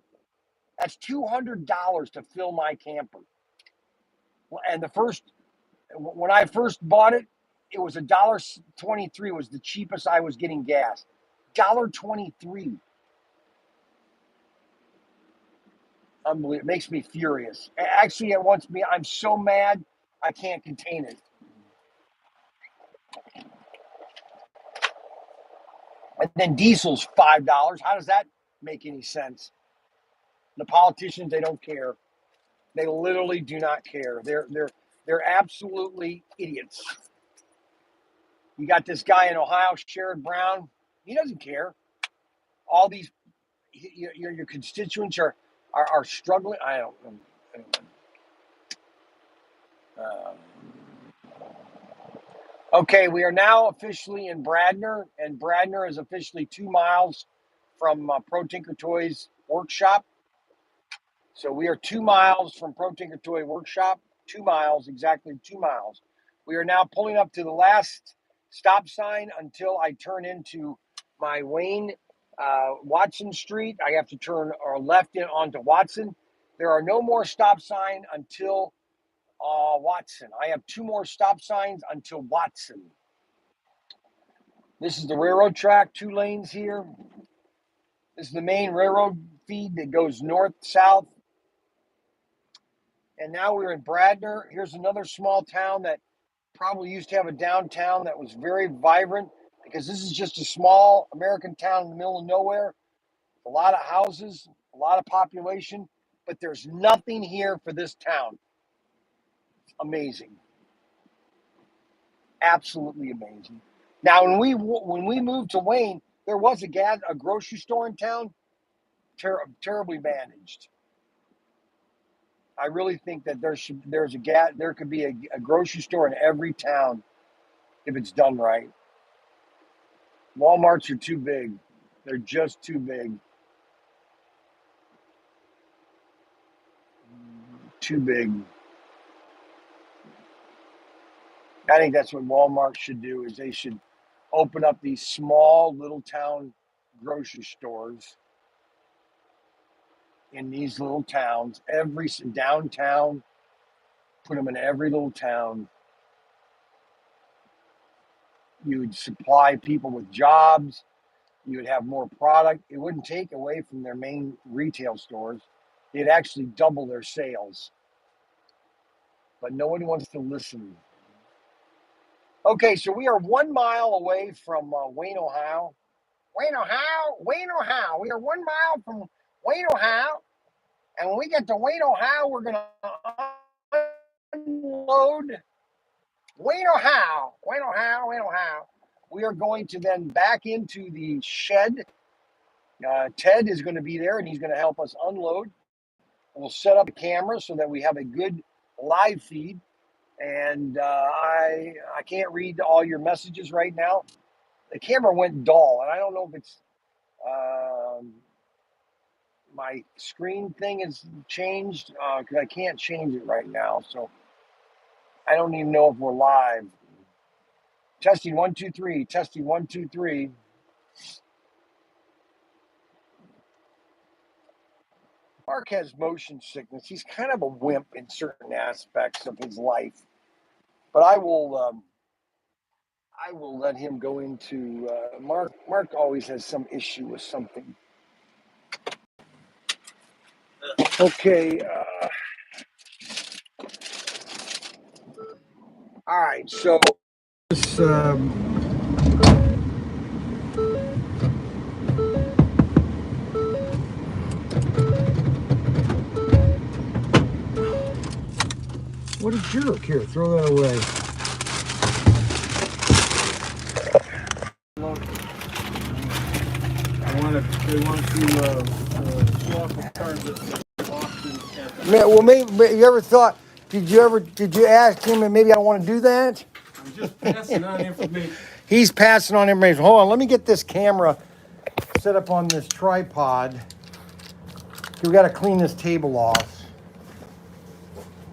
That's $200 to fill my camper. And when I first bought it, it was $1.23 was the cheapest I was getting gas. $1.23. Unbelievable. It makes me furious. Actually, it wants me. I'm so mad I can't contain it. And then diesel's $5. How does that make any sense? The politicians, they don't care. They literally do not care. They're absolutely idiots. You got this guy in Ohio, Sherrod Brown. He doesn't care. All these your constituents are struggling. I don't know. Okay, we are now officially in Bradner, and Bradner is officially 2 miles from ProTinkerToys Workshop. So we are 2 miles from ProTinkerToy Workshop. 2 miles, exactly 2 miles. We are now pulling up to the last stop sign until I turn into my Wayne Watson Street. I have to turn left in onto Watson. There are no more stop sign until Watson. I have 2 more stop signs until Watson. This is the railroad track, 2 lanes here. This is the main railroad feed that goes north-south. And now we're in Bradner. Here's another small town that probably used to have a downtown that was very vibrant, because this is just a small American town in the middle of nowhere. A lot of houses, a lot of population, but there's nothing here for this town. Amazing. Absolutely amazing. Now, when we moved to Wayne, there was a grocery store in town, terribly managed. I really think that there could be a grocery store in every town if it's done right. Walmarts are too big. They're just too big. Too big. I think that's what Walmart should do, is they should open up these small little town grocery stores in these little towns, every downtown, put them in every little town. You would supply people with jobs. You would have more product. It wouldn't take away from their main retail stores. It'd actually double their sales. But no one wants to listen. Okay, so we are 1 mile away from Wayne, Ohio. Wayne, Ohio. We are 1 mile from Wayne, Ohio. And when we get to Wayne, Ohio, we're going to unload Wayne, Ohio. We are going to then back into the shed. Ted is going to be there, and he's going to help us unload. We'll set up a camera so that we have a good live feed. And I can't read all your messages right now. The camera went dull, and I don't know if it's my screen thing has changed, because I can't change it right now. So I don't even know if we're live. Testing 1 2 3. Testing 1 2 3. Mark has motion sickness. He's kind of a wimp in certain aspects of his life, but I will let him go into Mark. Mark always has some issue with something. Okay. All right. So this. What a jerk! Here, throw that away. They want to swap the cars at the auction. Well, maybe you ever thought? Did you ask him, and maybe I don't want to do that? I'm just passing on information. He's passing on information. Hold on, let me get this camera set up on this tripod. We got to clean this table off.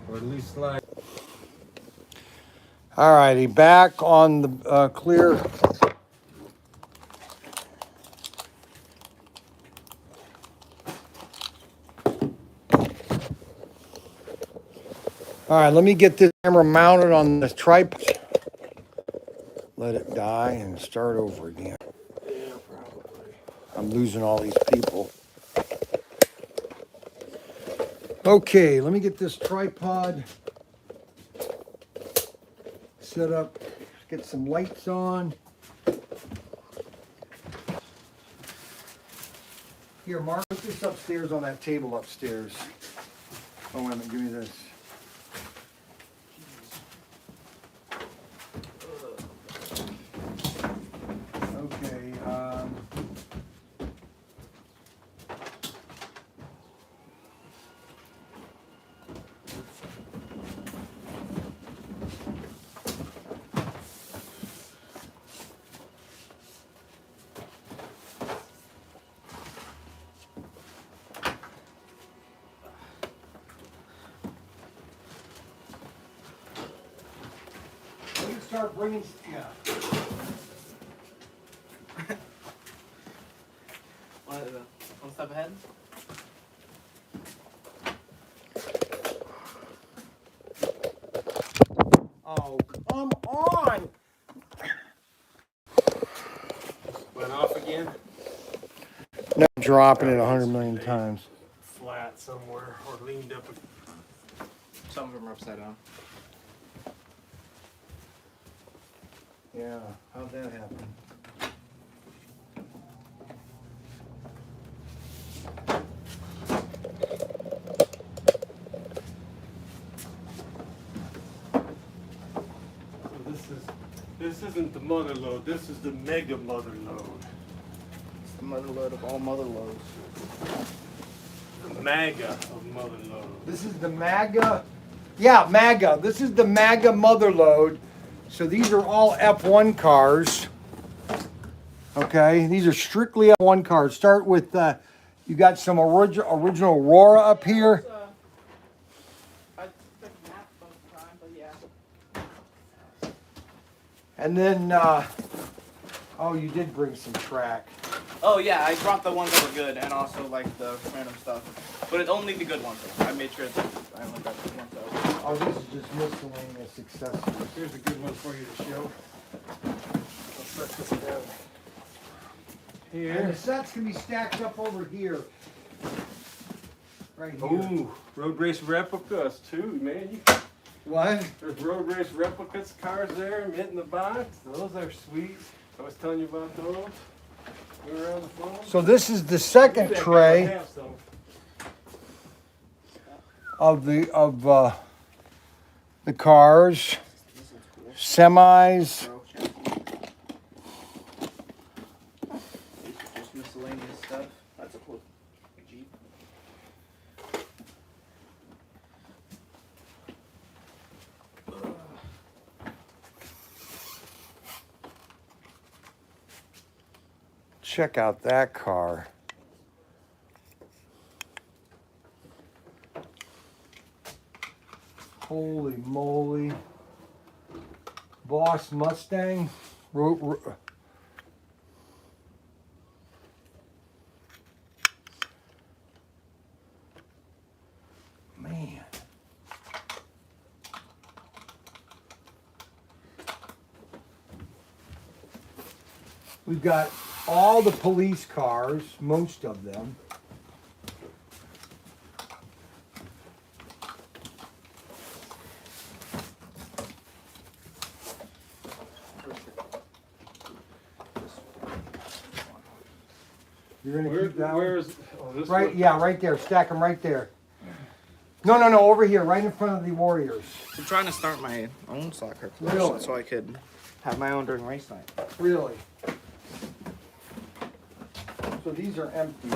Or at least slide. All righty, back on the clear. All right, let me get this camera mounted on this tripod. Let it die and start over again. Yeah, probably. I'm losing all these people. Okay, let me get this tripod set up. Get some lights on. Here, Mark, put this upstairs on that table upstairs. Oh, wait a minute, give me this. start bringing. Yeah. One step ahead. Oh, come on! Went off again. No, dropping it 100 million times. Flat somewhere or leaned up. Some of them are upside down. Yeah, how'd that happen? So this isn't the mother load. This is the mega mother load. It's the mother load of all mother loads. The MAGA of mother load. This is the MAGA. Yeah, MAGA. This is the MAGA mother load. So these are all F1 cars. Okay, these are strictly F1 cars. Start with, you got some original Aurora up here. I took a nap both time, but yeah. And then, oh, you did bring some track. Oh yeah, I brought the ones that were good and also like the random stuff. But it's only the good ones though. I made sure that I only got the ones that were Oh, this is just miscellaneous accessories. Here's a good one for you to show. I'll set this down And here. the sets can be stacked up over here. Right here. Ooh, road race replicas too, man. What? There's road race replicas cars there, mint in the box. Those are sweet. I was telling you about those. We were on the phone. So this is the second That guy tray has some. of the cars, This one's cool. semis. Bro, check. These are just miscellaneous stuff. That's a cool Jeep. Check out that car. Holy moly. Boss Mustang. Man. We've got all the police cars, most of them. You're gonna keep that one? Where's oh, this Right, one? yeah, right there. Stack them right there. No, no, no, over here, right in front of the Warriors. I'm trying to start my own soccer Really? collection so I could have my own during race night. Really? So these are empty.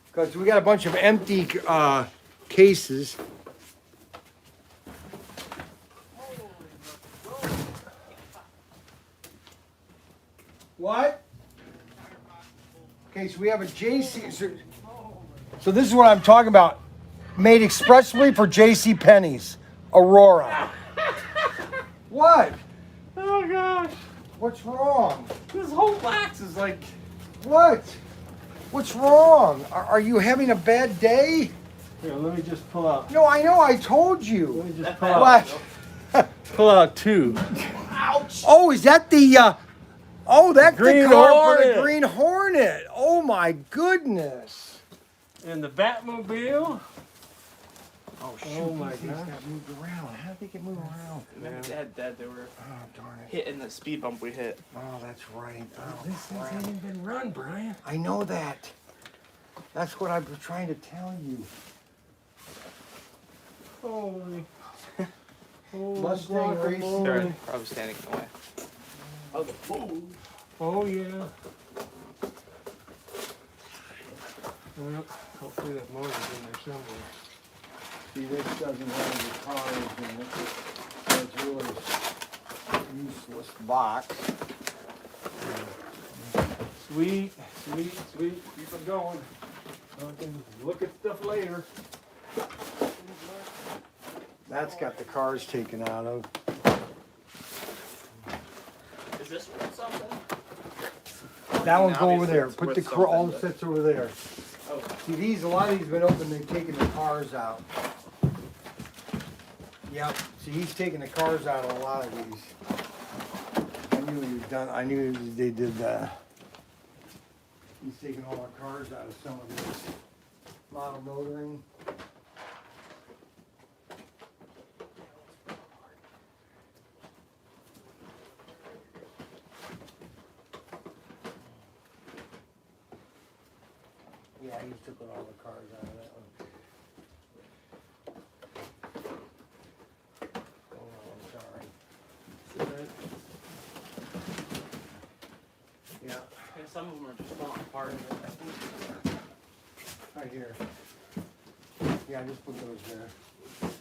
Because we got a bunch of empty cases. What? Okay, so we have a JC. So this is what I'm talking about. Made expressly for JC Penney's Aurora. What? Oh gosh, What's wrong? this whole box is like. What? What's wrong? Are you having a bad day? Here, let me just pull out. No, I know. I told Let you. me just pull out. What? Pull out two. Oh, is that the? Oh, that's Green the car for Hornet. the Green Hornet. Oh my goodness. And the Batmobile. Oh shoot! Oh, my these things God. got moved around. How did they get moved around? Remember Dad, they were Oh darn it! hitting the speed bump we hit. Oh, that's right. Oh, This thing crap. hasn't even been run, Brian. I know that. That's what I was trying to tell you. Holy. Holy Mustang guacamole. racing. They're probably standing in the way. Oh yeah. Well, hopefully that motor's in there somewhere. See, this doesn't have the cars in it. So it's really useless box. Sweet, sweet, sweet. Keep it going. I can look at stuff later. That's got the cars taken out of. Is this worth something? That one go over Obviously, there. it's Put worth the all the something, sets over there. Oh, See, these, a lot of these have been open, they've taken the cars out. Yep, see, he's taking the cars out of a lot of these. I knew he was done, I knew they did that. He's taking all the cars out of some of this model motoring. Yeah, he's took all the cars out of that one. Oh, I'm sorry. Yeah, yeah, some of them are just falling apart. right here. Yeah, I just put those there.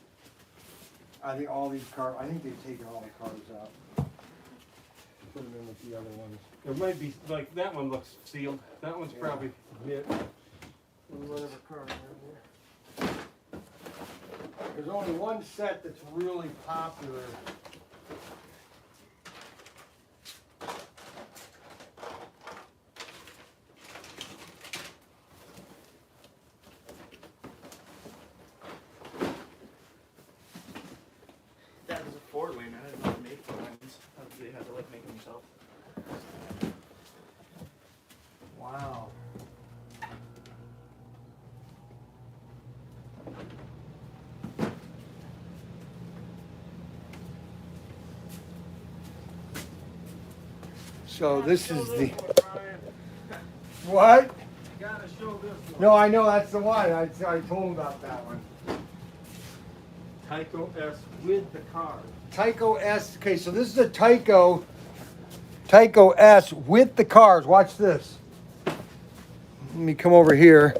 I think all these cars, I think they've taken all the cars out. Put them in with the other ones. There might be, like, that one looks sealed. That one's Yeah. probably it. Whatever cars are in there. There's only one set that's really popular. That was a Ford lane. I didn't know they made Ford lanes. They had to like make them themselves. Wow. So this is the what? You gotta show this one. No, I know that's the one. I told him about that one. Tyco S with the car. Tyco S. Okay, so this is a Tyco S with the cars. Watch this. Let me come over here.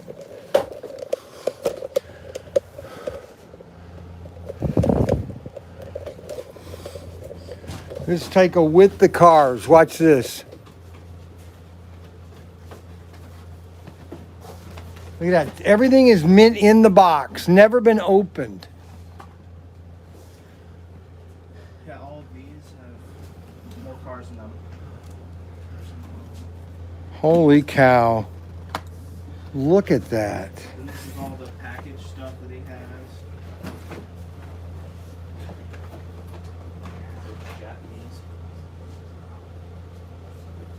This is Tyco with the cars. Watch this. Look at that. Everything is mint in the box. Never been opened. Yeah, all of these have more cars in them. Holy cow. Look at that. And this is all the package stuff that he has. Japanese.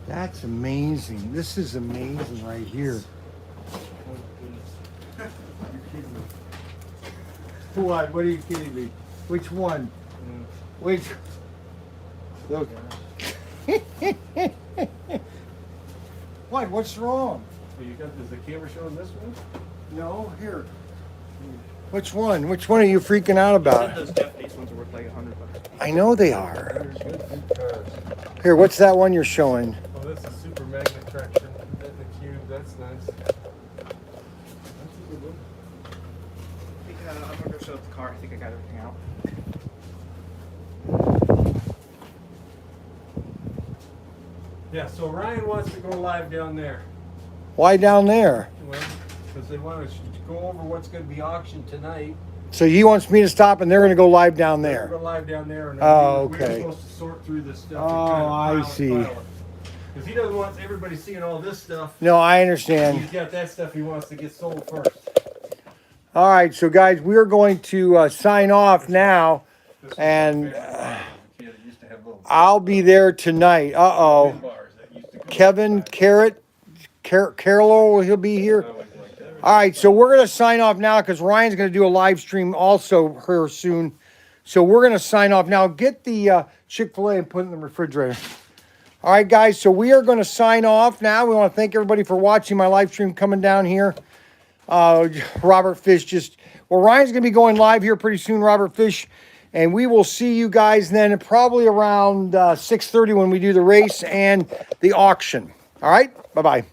That's amazing. This is amazing right here. Oh goodness. You're kidding me. What? What are you kidding me? Which one? Which? Look. What? What's wrong? So you got, is the camera showing this one? No, here. Which one? Which one are you freaking out about? Those Japanese ones are worth like $100. I know they are. They're good cars. Here, what's that one you're showing? Oh, this is super magnet traction. In the cube, that's nice. That's a good one. I'm gonna go show up the car. I think I got everything out. Yeah, so Ryan wants to go live down there. Why down there? Well, because they want to go over what's going to be auctioned tonight. So he wants me to stop and they're going to go live down We're there. going live down there. And Oh, we're okay. supposed to sort through this stuff. Oh, I see. Because he doesn't want everybody seeing all this stuff. No, I He's understand. got that stuff he wants to get sold first. All right, so guys, we're going to sign off now. This was And, my favorite car as a kid. It used to have little I'll be there tonight. Uh-oh. pin bars that used to go Kevin, inside. Carol, he'll be here. I always liked that. All right, so we're going to sign off now because Ryan's going to do a live stream also here soon. So we're going to sign off now. Get the Chick-fil-A and put it in the refrigerator. All right, guys, so we are going to sign off now. We want to thank everybody for watching my live stream coming down here. Robert Fish Ryan's going to be going live here pretty soon, Robert Fish. And we will see you guys then probably around 6:30 when we do the race and the auction. All right, bye-bye.